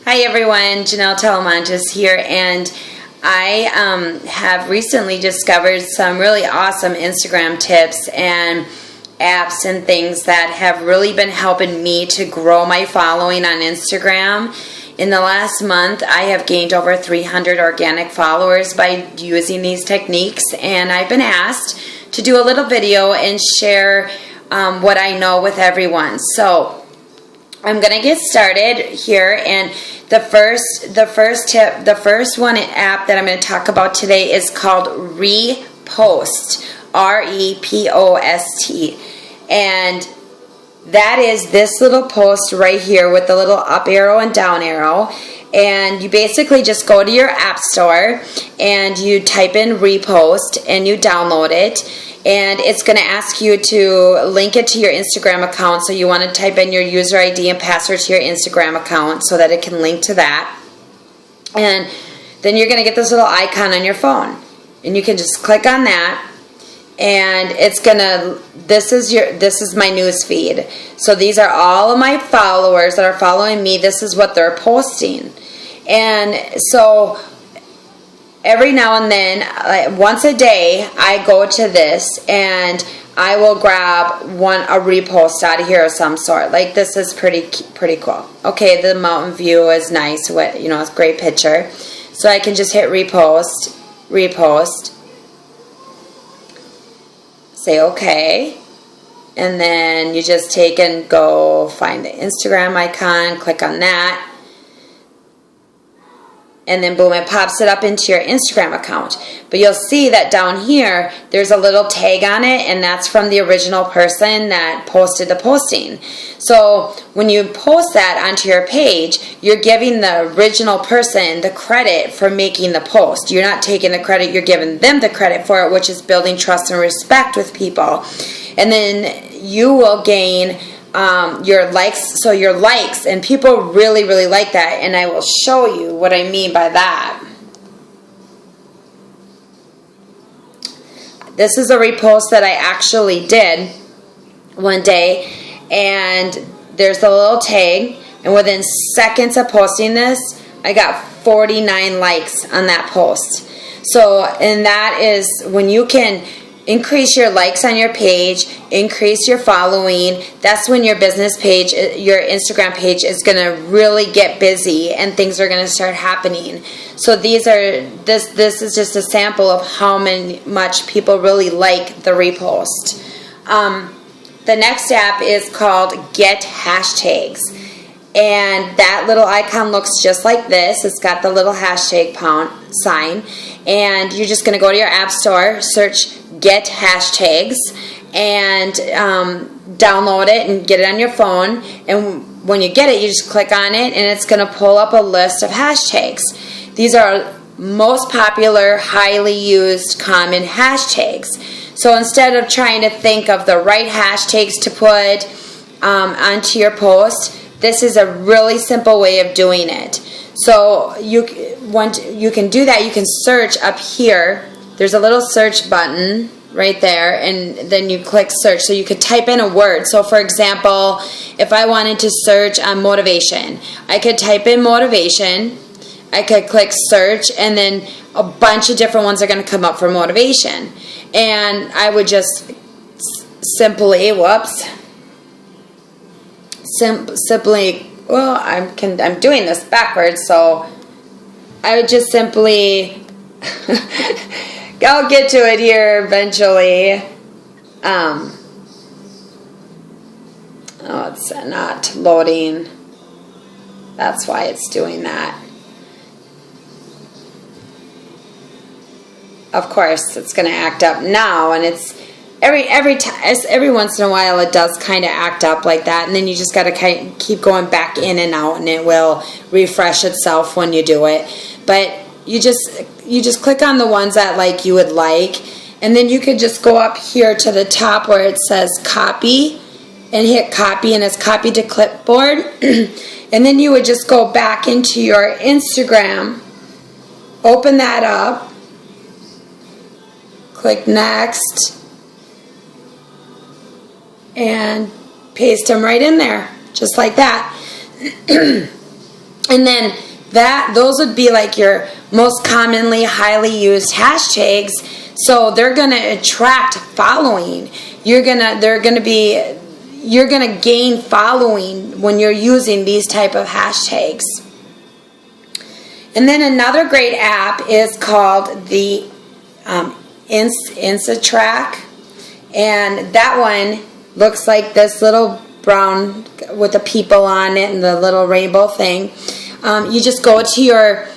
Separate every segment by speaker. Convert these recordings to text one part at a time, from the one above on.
Speaker 1: Hi everyone, Janelle Talamantes here, and I have recently discovered some really awesome Instagram tips and apps and things that have really been helping me to grow my following on Instagram. In the last month, I have gained over 300 organic followers by using these techniques, and I've been asked to do a little video and share what I know with everyone. So I'm gonna get started here, and the first app that I'm going to talk about today is called Repost, R-E-P-O-S-T, and that is this little post right here with the little up arrow and down arrow. And you basically just go to your app store and you type in Repost and you download it, and it's going to ask you to link it to your Instagram account. So you want to type in your user ID and password to your Instagram account so that it can link to that. And then you're going to get this little icon on your phone, and you can just click on that, and it's going to, this is my news feed. So these are all of my followers that are following me. This is what they're posting. And so every now and then, once a day, I go to this and I will grab a repost out of here of some sort. Like this is pretty cool. Okay, the mountain view is nice. You know, it's a great picture. So I can just hit repost, say okay, and then you just take and go find the Instagram icon, click on that, and then boom, it pops it up into your Instagram account. But you'll see that down here, there's a little tag on it, and that's from the original person that posted the posting. So when you post that onto your page, you're giving the original person the credit for making the post. You're not taking the credit, you're giving them the credit for it, which is building trust and respect with people. And then you will gain your likes, so your likes, and people really like that, and I will show you what I mean by that. This is a repost that I actually did one day, and there's a little tag, and within seconds of posting this, I got 49 likes on that post. So, and that is when you can increase your likes on your page, increase your following. That's when your business page, your Instagram page is going to really get busy and things are going to start happening. So this is just a sample of how much people really like the repost. The next app is called Get Hashtags. And that little icon looks just like this. It's got the little hashtag pound sign. And you're just going to go to your app store, search Get Hashtags, and download it and get it on your phone. And when you get it, you just click on it, and it's going to pull up a list of hashtags. These are most popular, highly used, common hashtags. So instead of trying to think of the right hashtags to put onto your post, this is a really simple way of doing it. So you can do that. You can search up here. There's a little search button right there, and then you click search. So you could type in a word. So for example, if I wanted to search on motivation, I could type in motivation. I could click search, and then a bunch of different ones are going to come up for motivation. And I would just simply, well, I'm doing this backwards, so I would just simply, I'll get to it here eventually. Oh, it's not loading. That's why it's doing that. Of course, it's going to act up now, and it's every once in a while it does kind of act up like that, and then you just got to keep going back in and out, and it will refresh itself when you do it. But you just click on the ones that you would like, and then you could just go up here to the top where it says copy and hit copy, and it's copy to clipboard. And then you would just go back into your Instagram, open that up, click next, and paste them right in there, just like that. And then those would be like your most commonly highly used hashtags. So they're going to attract following. You're going to gain following when you're using these type of hashtags. And then another great app is called the Instatrack. And that one looks like this little brown with the people on it and the little rainbow thing. You just go to your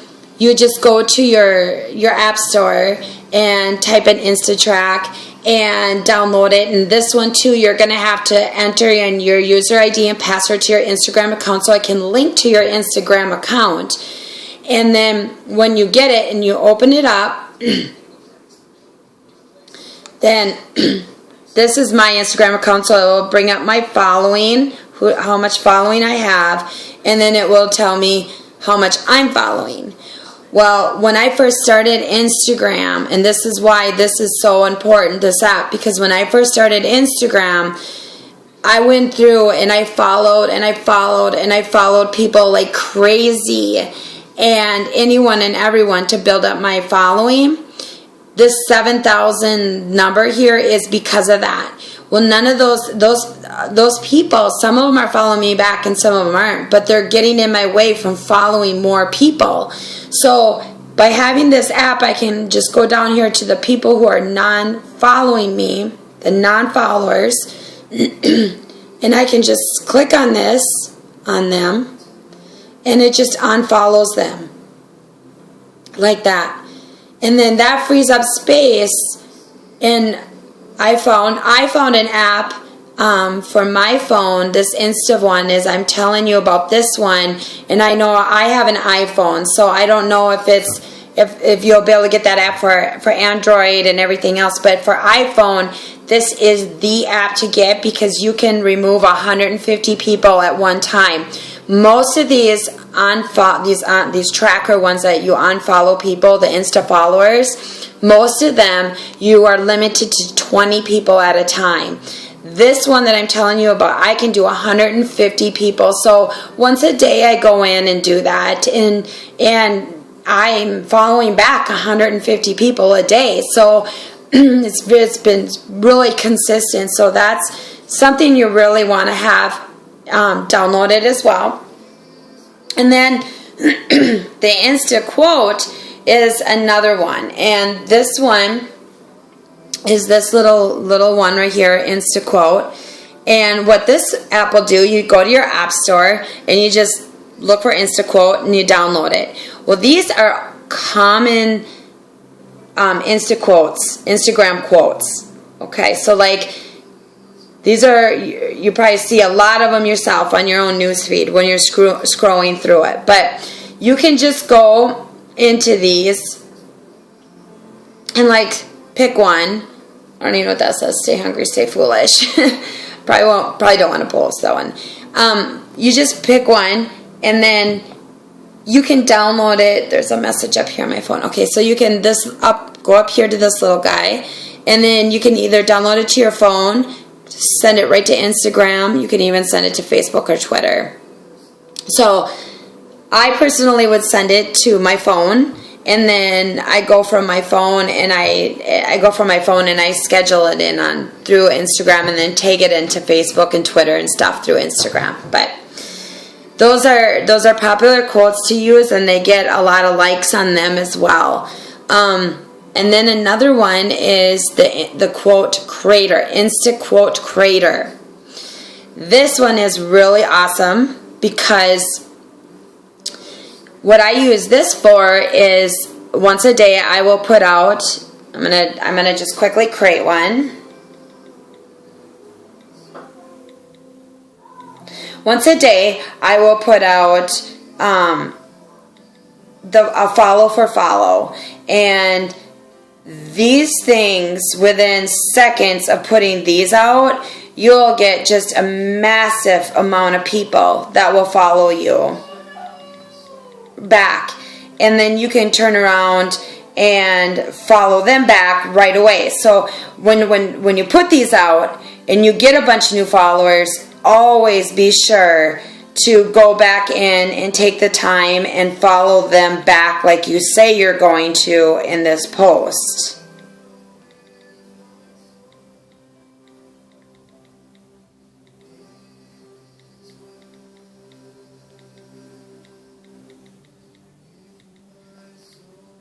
Speaker 1: app store and type in Instatrack and download it. And this one too, you're going to have to enter in your user ID and password to your Instagram account so I can link to your Instagram account. And then when you get it and you open it up, then this is my Instagram account, so it will bring up my following, how much following I have, and then it will tell me how much I'm following. Well, when I first started Instagram, and this is why this is so important, this app, because when I first started Instagram, I went through and I followed and I followed and I followed people like crazy, and anyone and everyone to build up my following. This 7,000 number here is because of that. Well, none of those people, some of them are following me back and some of them aren't, but they're getting in my way from following more people. So by having this app, I can just go down here to the people who are non-following me, the non-followers, and I can just click on this, on them, and it just unfollows them like that. And then that frees up space. And I found an app for my phone. This Insta one is, I'm telling you about this one, and I know I have an iPhone, so I don't know if you'll be able to get that app for Android and everything else. But for iPhone, this is the app to get because you can remove 150 people at one time. Most of these tracker ones that you unfollow people, the Insta followers, most of them you are limited to 20 people at a time. This one that I'm telling you about, I can do 150 people. So once a day I go in and do that, and I'm following back 150 people a day. So it's been really consistent. So that's something you really want to have downloaded as well. And then the Insta Quote is another one, and this one is this little one right here, Insta Quote. And what this app will do, you go to your app store and you just look for Insta Quote and you download it. Well, these are common Instagram quotes. Okay, so like these are, you probably see a lot of them yourself on your own newsfeed when you're scrolling through it. But you can just go into these and like pick one. I don't even know what that says. Stay hungry, stay foolish. Probably don't want to post that one. You just pick one and then you can download it. There's a message up here on my phone. Okay, so you can go up here to this little guy, and then you can either download it to your phone, send it right to Instagram. You can even send it to Facebook or Twitter. So I personally would send it to my phone, and then I go from my phone and I schedule it in through Instagram, and then take it into Facebook and Twitter and stuff through Instagram. But those are popular quotes to use, and they get a lot of likes on them as well. And then another one is the Quote Creator, Insta Quote Creator. This one is really awesome because what I use this for is once a day I will put out, I'm gonna just quickly create one. Once a day I will put out a follow for follow, and these things, within seconds of putting these out, you'll get just a massive amount of people that will follow you back, and then you can turn around and follow them back right away. So when you put these out and you get a bunch of new followers, always be sure to go back in and take the time and follow them back like you say you're going to in this post.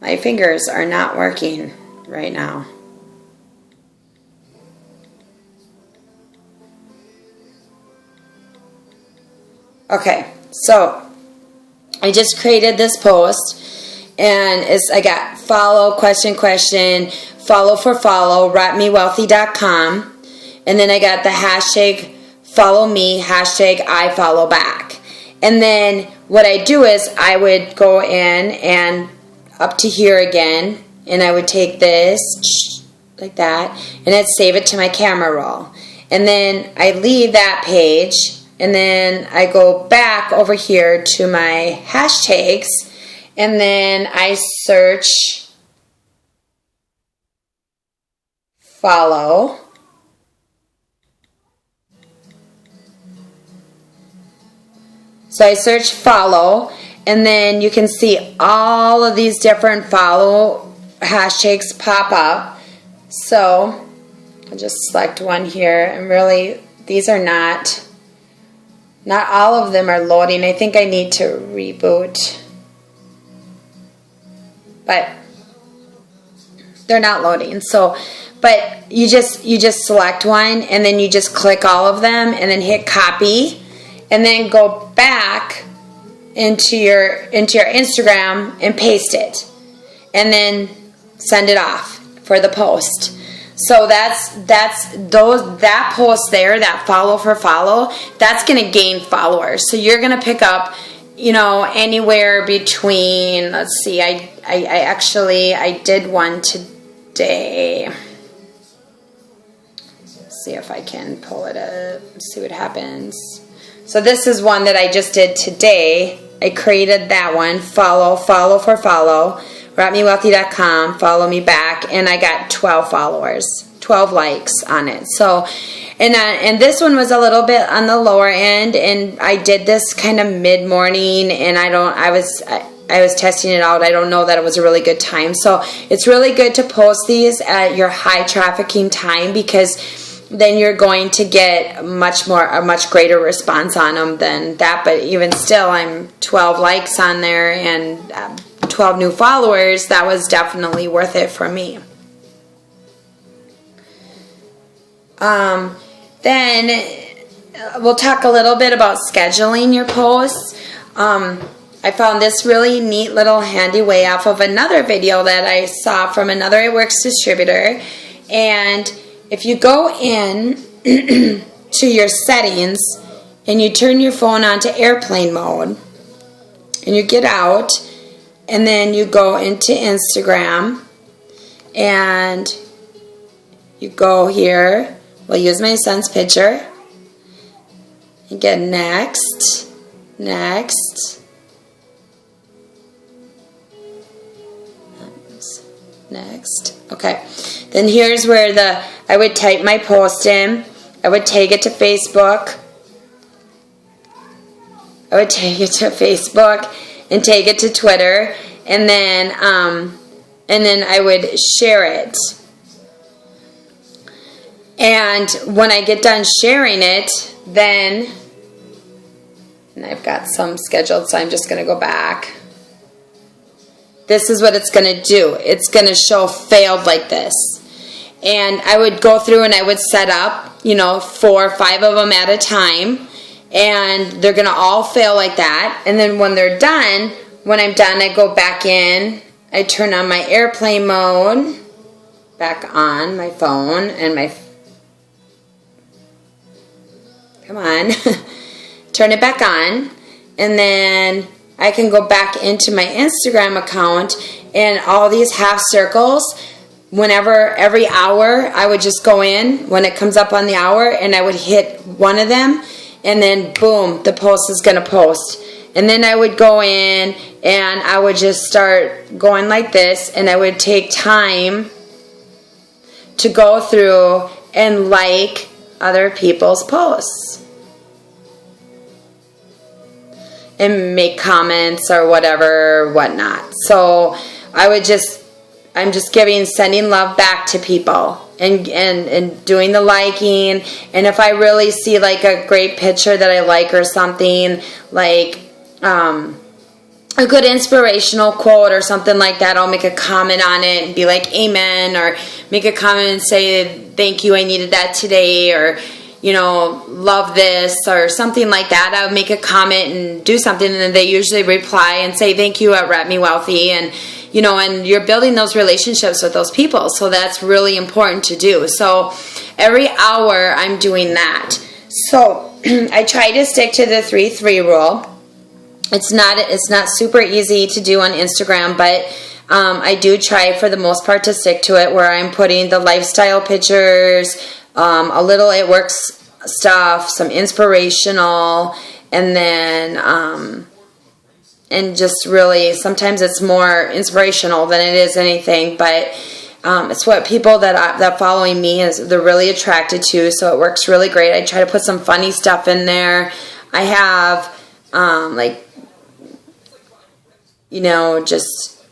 Speaker 1: My fingers are not working right now. Okay, so I just created this post, and I got follow, question, follow for follow, wrapmewealthy.com, and then I got the hashtag follow me, hashtag I follow back. And then what I do is I would go in and up to here again, and I would take this like that, and I'd save it to my camera roll. And then I leave that page, and then I go back over here to my hashtags, and then I search follow. So I search follow, and then you can see all of these different follow hashtags pop up. So I'll just select one here, and really these are not all of them are loading. I think I need to reboot, but they're not loading. So, but you just select one, and then you just click all of them, and then hit copy, and then go back into your Instagram and paste it, and then send it off for the post. So that post there, that follow for follow, that's going to gain followers. So you're going to pick up, anywhere between, let's see, I did one today. Let's see if I can pull it up, see what happens. So this is one that I just did today. I created that one, follow for follow, wrapmewealthy.com, follow me back, and I got 12 followers, 12 likes on it. So, and this one was a little bit on the lower end, and I did this kind of mid-morning, and I was testing it out. I don't know that it was a really good time. So it's really good to post these at your high trafficking time, because then you're going to get a much greater response on them than that. But even still, I'm 12 likes on there and 12 new followers. That was definitely worth it for me. Then we'll talk a little bit about scheduling your posts. I found this really neat little handy way off of another video that I saw from another It Works distributor. And if you go in to your settings and you turn your phone on to airplane mode, and you get out, and then you go into Instagram, and you go here, we'll use my son's picture, and get next, okay. Then here's where I would type my post in. I would take it to Facebook. And take it to Twitter, and then I would share it. And when I get done sharing it, then, and I've got some scheduled, so I'm just going to go back. This is what it's going to do. It's going to show failed like this. And I would go through and I would set up, 4 or 5 of them at a time. And they're going to all fail like that. And then when they're done, when I'm done, I go back in. I turn on my airplane mode. Back on my phone and come on. Turn it back on. And then I can go back into my Instagram account, and all these half circles, every hour, I would just go in when it comes up on the hour, and I would hit one of them, and then boom, the post is going to post. And then I would go in and I would just start going like this, and I would take time to go through and like other people's posts. and make comments or whatnot. So I'm just sending love back to people and doing the liking. And if I really see like a great picture that I like or something, like a good inspirational quote or something like that, I'll make a comment on it and be like, amen, or make a comment and say, thank you, I needed that today, or, love this, or something like that. I would make a comment and do something, and then they usually reply and say, thank you at Wrap Me Wealthy, and, and you're building those relationships with those people, so that's really important to do. So every hour I'm doing that. So I try to stick to the 3-3 rule. It's not super easy to do on Instagram, but I do try for the most part to stick to it, where I'm putting the lifestyle pictures, a little It Works stuff, some inspirational, and then and just really sometimes it's more inspirational than it is anything, but it's what people that following me they're really attracted to, so it works really great. I try to put some funny stuff in there. I have just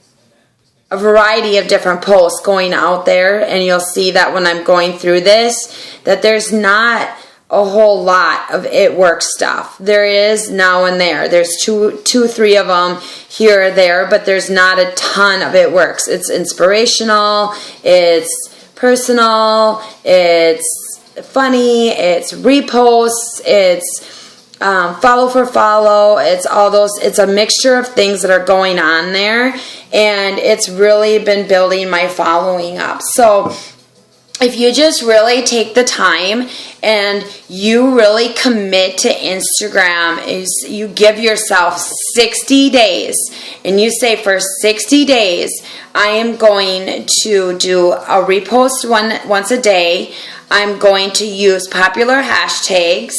Speaker 1: a variety of different posts going out there, and you'll see that when I'm going through this, that there's not a whole lot of It Works stuff. There is now and there. There's two, 3 of them here or there, but there's not a ton of It Works. It's inspirational, it's personal, it's funny, it's reposts, it's follow for follow. It's all those. It's a mixture of things that are going on there, and it's really been building my following up. So if you just really take the time and you really commit to Instagram, is you give yourself 60 days, and you say, for 60 days I am going to do a repost once a day. I'm going to use popular hashtags.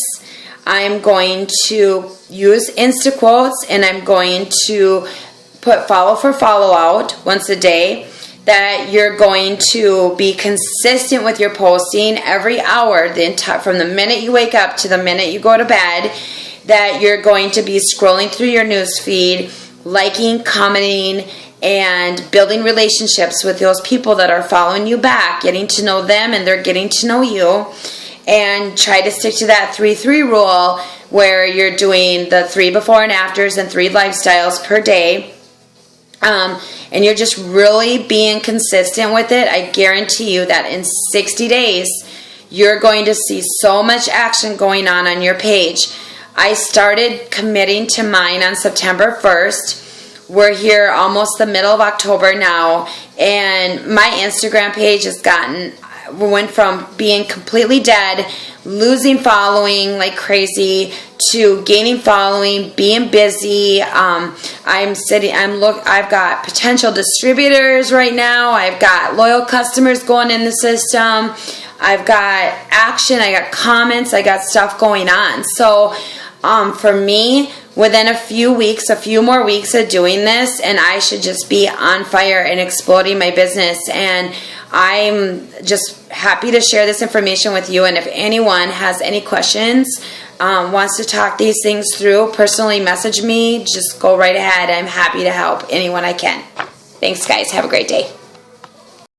Speaker 1: I'm going to use InstaQuotes, and I'm going to put follow for follow out once a day. That you're going to be consistent with your posting every hour, from the minute you wake up to the minute you go to bed. That you're going to be scrolling through your news feed, liking, commenting, and building relationships with those people that are following you back, getting to know them and they're getting to know you. And try to stick to that 3-3 rule, where you're doing the 3 before and afters and 3 lifestyles per day. And you're just really being consistent with it. I guarantee you that in 60 days, you're going to see so much action going on your page. I started committing to mine on September 1st. We're here almost the middle of October now, and my Instagram page went from being completely dead, losing following like crazy, to gaining following, being busy. I've got potential distributors right now. I've got loyal customers going in the system. I've got action. I got comments. I got stuff going on. So for me, within a few more weeks of doing this, and I should just be on fire and exploding my business. And I'm just happy to share this information with you. And if anyone has any questions, wants to talk these things through, personally message me. Just go right ahead. I'm happy to help anyone I can. Thanks, guys. Have a great day.